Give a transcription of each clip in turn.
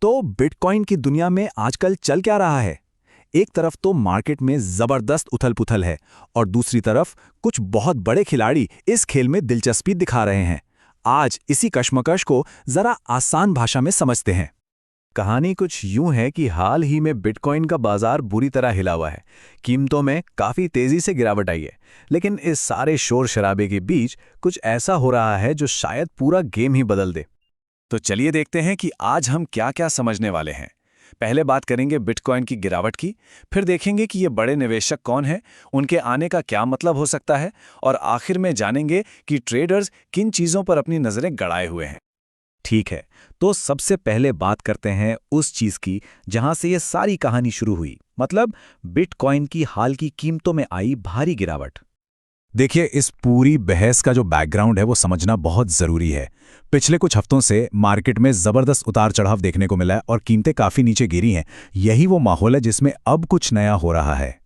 तो बिटकॉइन की दुनिया में आजकल चल क्या रहा है? एक तरफ तो मार्केट में जबरदस्त उथल-पुथल है और दूसरी तरफ कुछ बहुत बड़े खिलाड़ी इस खेल में दिलचस्पी दिखा रहे हैं। आज इसी कश्मकश को जरा आसान भाषा में समझते हैं। कहानी कुछ यूं है कि हाल ही में बिटकॉइन का बाजार बुरी तरह हिला हुआ है। कीमतों में काफी तेजी से गिरावट आई है, लेकिन इस सारे शोर शराबे के बीच कुछ ऐसा हो रहा है जो शायद पूरा गेम ही बदल दे। तो चलिए देखते हैं कि आज हम क्या-क्या समझने वाले हैं। पहले बात करेंगे बिटकॉइन की गिरावट की, फिर देखेंगे कि ये बड़े निवेशक कौन हैं, उनके आने का क्या मतलब हो सकता है, और आखिर में जानेंगे कि ट्रेडर्स किन चीज़ों पर अपनी नज़रें गड़ाए हुए हैं। ठीक है, तो सबसे पहले बात करते हैं उस चीज़ की जहां से ये सारी कहानी शुरू हुई, मतलब बिटकॉइन की हाल की कीमतों में आई भारी गिरावट। देखिए, इस पूरी बहस का जो बैकग्राउंड है वो समझना बहुत ज़रूरी है। पिछले कुछ हफ्तों से मार्केट में ज़बरदस्त उतार चढ़ाव देखने को मिला है और कीमतें काफ़ी नीचे गिरी हैं। यही वो माहौल है जिसमें अब कुछ नया हो रहा है।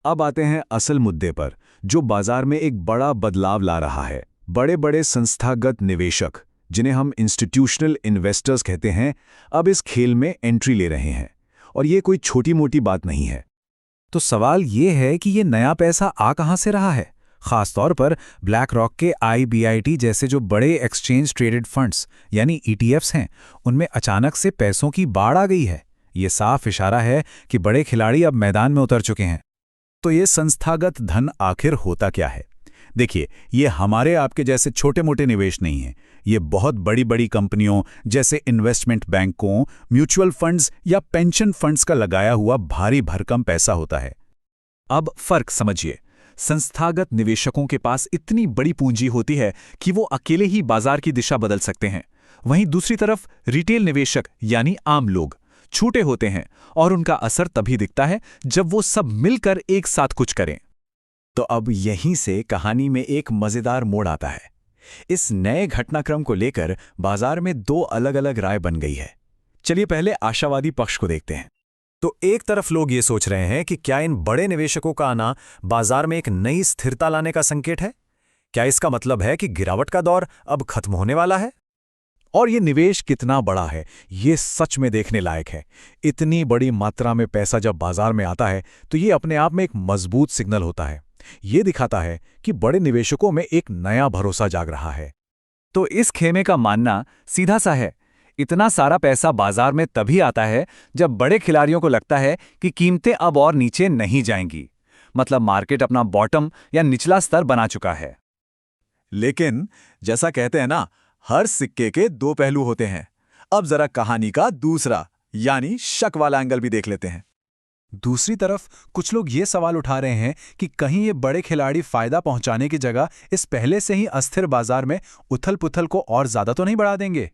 अब आते हैं असल मुद्दे पर, जो बाजार में एक बड़ा बदलाव ला रहा है। बड़े बड़े संस्थागत निवेशक, जिन्हें हम इंस्टीट्यूशनल इन्वेस्टर्स कहते हैं, अब इस खेल में एंट्री ले रहे हैं। और ये कोई छोटी मोटी बात नहीं है। तो सवाल ये है कि ये नया पैसा आ कहाँ से रहा है? खासतौर पर ब्लैक रॉक के IBIT जैसे जो बड़े एक्सचेंज ट्रेडेड फंड्स यानी ETFs हैं, उनमें अचानक से पैसों की बाढ़ आ गई है। ये साफ इशारा है कि बड़े खिलाड़ी अब मैदान में उतर चुके हैं। तो ये संस्थागत धन आखिर होता क्या है? देखिए, ये हमारे आपके जैसे छोटे मोटे निवेश नहीं हैं। ये बहुत बड़ी बड़ी कंपनियों जैसे इन्वेस्टमेंट बैंकों, म्यूचुअल फंड्स या पेंशन फंड्स का लगाया हुआ भारी भरकम पैसा होता है। अब फर्क समझिए। संस्थागत निवेशकों के पास इतनी बड़ी पूंजी होती है कि वो अकेले ही बाजार की दिशा बदल सकते हैं। वहीं दूसरी तरफ रिटेल निवेशक यानी आम लोग छूटे होते हैं और उनका असर तभी दिखता है जब वो सब मिलकर एक साथ कुछ करें। तो अब यहीं से कहानी में एक मजेदार मोड़ आता है। इस नए घटनाक्रम को लेकर बाजार में दो अलग अलग राय बन गई है। चलिए पहले आशावादी पक्ष को देखते हैं। तो एक तरफ लोग ये सोच रहे हैं कि क्या इन बड़े निवेशकों का आना बाजार में एक नई स्थिरता लाने का संकेत है? क्या इसका मतलब है कि गिरावट का दौर अब खत्म होने वाला है? और ये निवेश कितना बड़ा है, ये सच में देखने लायक है। इतनी बड़ी मात्रा में पैसा जब बाजार में आता है तो ये अपने आप में एक मजबूत सिग्नल होता है। ये दिखाता है कि बड़े निवेशकों में एक नया भरोसा जाग रहा है। तो इस खेमे का मानना सीधा सा है। इतना सारा पैसा बाजार में तभी आता है जब बड़े खिलाड़ियों को लगता है कि कीमतें अब और नीचे नहीं जाएंगी। मतलब मार्केट अपना बॉटम या निचला स्तर बना चुका है। लेकिन जैसा कहते हैं ना, हर सिक्के के दो पहलू होते हैं। अब जरा कहानी का दूसरा यानी शक वाला एंगल भी देख लेते हैं। दूसरी तरफ कुछ लोग ये सवाल उठा रहे हैं कि कहीं ये बड़े खिलाड़ी फायदा पहुंचाने की जगह इस पहले से ही अस्थिर बाजार में उथल-पुथल को और ज्यादा तो नहीं बढ़ा देंगे।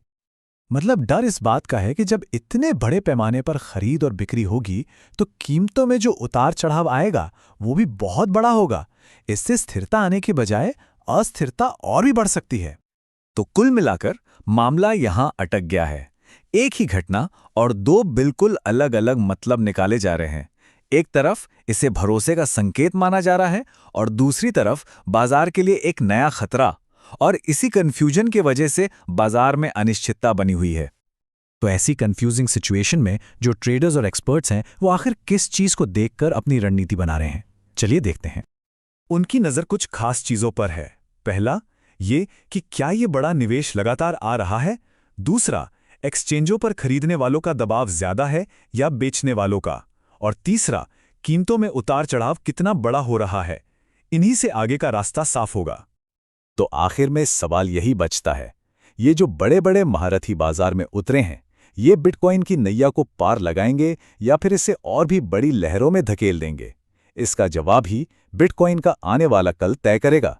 मतलब डर इस बात का है कि जब इतने बड़े पैमाने पर खरीद और बिक्री होगी तो कीमतों में जो उतार चढ़ाव आएगा वो भी बहुत बड़ा होगा। इससे स्थिरता आने के बजाय अस्थिरता और भी बढ़ सकती है। तो कुल मिलाकर मामला यहां अटक गया है। एक ही घटना और दो बिल्कुल अलग अलग मतलब निकाले जा रहे हैं। एक तरफ इसे भरोसे का संकेत माना जा रहा है और दूसरी तरफ बाजार के लिए एक नया खतरा। और इसी कंफ्यूजन की वजह से बाजार में अनिश्चितता बनी हुई है। तो ऐसी कंफ्यूजिंग सिचुएशन में जो ट्रेडर्स और एक्सपर्ट्स हैं वो आखिर किस चीज को देखकर अपनी रणनीति बना रहे हैं, चलिए देखते हैं। उनकी नजर कुछ खास चीजों पर है। पहला ये कि क्या ये बड़ा निवेश लगातार आ रहा है। दूसरा, एक्सचेंजों पर खरीदने वालों का दबाव ज्यादा है या बेचने वालों का। और तीसरा, कीमतों में उतार चढ़ाव कितना बड़ा हो रहा है। इन्हीं से आगे का रास्ता साफ होगा। तो आखिर में सवाल यही बचता है, ये जो बड़े बड़े महारथी बाजार में उतरे हैं, ये बिटकॉइन की नैया को पार लगाएंगे या फिर इसे और भी बड़ी लहरों में धकेल देंगे? इसका जवाब ही बिटकॉइन का आने वाला कल तय करेगा।